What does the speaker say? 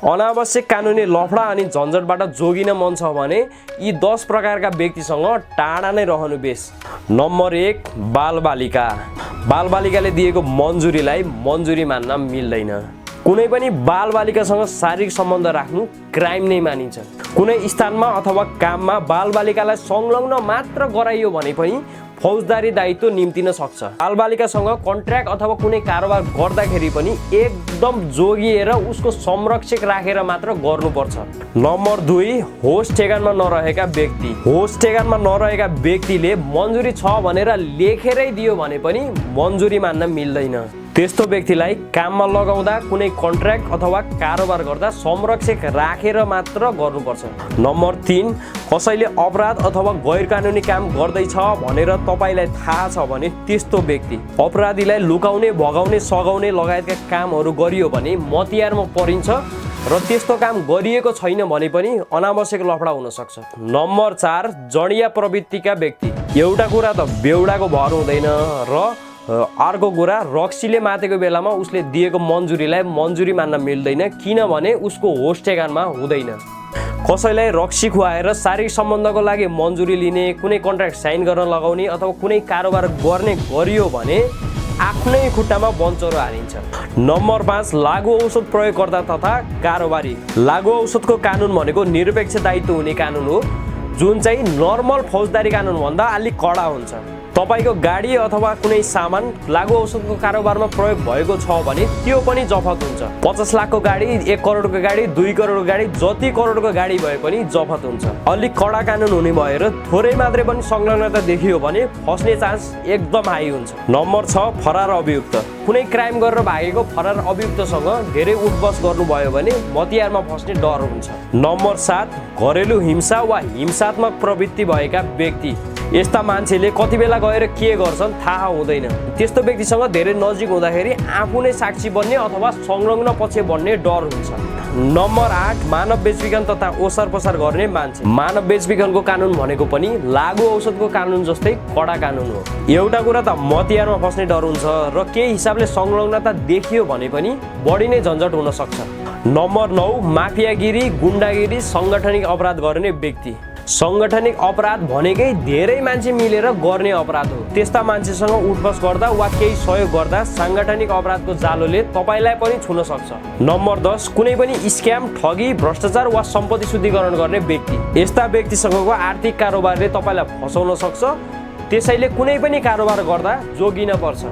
अनावश्यक कानुनी लफडा अनि झन्झटबाट जोगिन मन छ भने यी 10 प्रकारका व्यक्तिसँग टाढा नै रहनु बेस। नम्बर 1 बालबालिका। बालबालिकाले दिएको मन्जुरीलाई मन्जुरी मान्न मिल्दैन। कुनै पनि बालबालिकासँग शारीरिक सम्बन्ध राख्नु क्राइम नै मानिन्छ। कुनै स्थानमा अथवा काममा बालबालिकालाई संलग्न मात्र गराइयो भने पनि फौजदारी दायित्व निम्तिन सक्छ। बालबालिकासँग कन्ट्र्याक्ट अथवा कुनै कारोबार गर्दाखेरि पनि एकदम जोगिएर उसको संरक्षक राखेर मात्र गर्नुपर्छ। नम्बर 2 होस ठेगानमा नरहेका व्यक्ति। होस ठेगानमा नरहेका व्यक्तिले मन्जुरी छ भनेर लेखेरै दियो भने पनि मन्जुरी मान्न मिल्दैन। त्यस्तो व्यक्तिलाई काममा लगाउँदा कुनै कन्ट्र्याक्ट अथवा कारोबार गर्दा संरक्षक राखेर मात्र गर्नुपर्छ। नम्बर 3 कसैले अपराध अथवा गैर कानुनी काम गर्दैछ भनेर तपाईलाई थाहा छ भने त्यस्तो व्यक्ति अपराधीलाई लुकाउने, भगाउने, सघाउने लगायतका कामहरू गरियो भने मतियारमा परिन्छ र त्यस्तो काम गरिएको छैन भने पनि अनावश्यक लफडा हुन सक्छ। नम्बर 4 जडिया प्रवृत्तिका व्यक्ति। एउटा कुरा त बेउडाको भर हुँदैन र अर्को कुरा रक्सीले मातेको बेलामा उसले दिएको मन्जुरीलाई मन्जुरी मान्न मिल्दैन, किनभने उसको होस ठेगानमा हुँदैन। कसैलाई रक्सी खुवाएर शारीरिक सम्बन्धको लागि मन्जुरी लिने, कुनै कन्ट्र्याक्ट साइन गर्न लगाउने अथवा कुनै कारोबार गर्ने गरियो भने आफ्नै खुट्टामा बन्चरो हालिन्छ। नम्बर 5 लागु औषध प्रयोगकर्ता तथा कारोबारी। लागु औषधको कानुन भनेको निरपेक्ष दायित्व हुने कानुन हो, जुन चाहिँ नर्मल फौजदारी कानुनभन्दा अलिक कडा हुन्छ। तपाईको गाडी अथवा कुनै सामान लागु औषधको कारोबारमा प्रयोग भएको छ भने त्यो पनि जफत हुन्छ। 50 लाखको गाडी, 1 करोडको गाडी, 2 करोडको गाडी, जति करोडको गाडी भए पनि जफत हुन्छ। अलिक कडा कानुन हुने भएर थोरै मात्रै पनि संलग्नता देखियो भने फस्ने चान्स एकदम हाई हुन्छ। नम्बर 6 फरार अभियुक्त। कुनै क्राइम गरेर भागेको फरार अभियुक्तसँग धेरै उठबस गर्नुभयो भने मतियारमा फस्ने डर हुन्छ। नम्बर 7 घरेलु हिंसा वा हिंसात्मक प्रवृत्ति भएका व्यक्ति। यस्ता मान्छेले कति बेला गएर के गर्छन् थाहा हुँदैन। त्यस्तो व्यक्तिसँग धेरै नजिक हुँदाखेरि आफू नै साक्षी बन्ने अथवा संलग्न पक्ष बन्ने डर हुन्छ। नम्बर 8 मानव बेचबिखन तथा ओसार पसार गर्ने मान्छे। मानव बेचबिखनको कानुन भनेको पनि लागु औषधको कानुन जस्तै कडा कानुन हो। एउटा कुरा त मतियारमा फस्ने डर हुन्छ र केही हिसाबले संलग्नता देखियो भने पनि बढी नै झन्झट हुन सक्छ। नम्बर 9 माफियागिरी, गुण्डागिरी, सङ्गठनिक अपराध गर्ने व्यक्ति। सङ्गठनिक अपराध भनेकै धेरै मान्छे मिलेर गर्ने अपराध हो। त्यस्ता मान्छेसँग उठबस गर्दा वा केही सहयोग गर्दा साङ्गठनिक अपराधको जालोले तपाईलाई पनि छुन सक्छ। नम्बर 10 कुनै पनि स्क्याम, ठगी, भ्रष्टाचार वा सम्पत्ति शुद्धिकरण गर्ने व्यक्ति। यस्ता व्यक्तिसँगको आर्थिक कारोबारले तपाईलाई फसाउन सक्छ, त्यसैले कुनै पनि कारोबार गर्दा जोगिन पर्छ।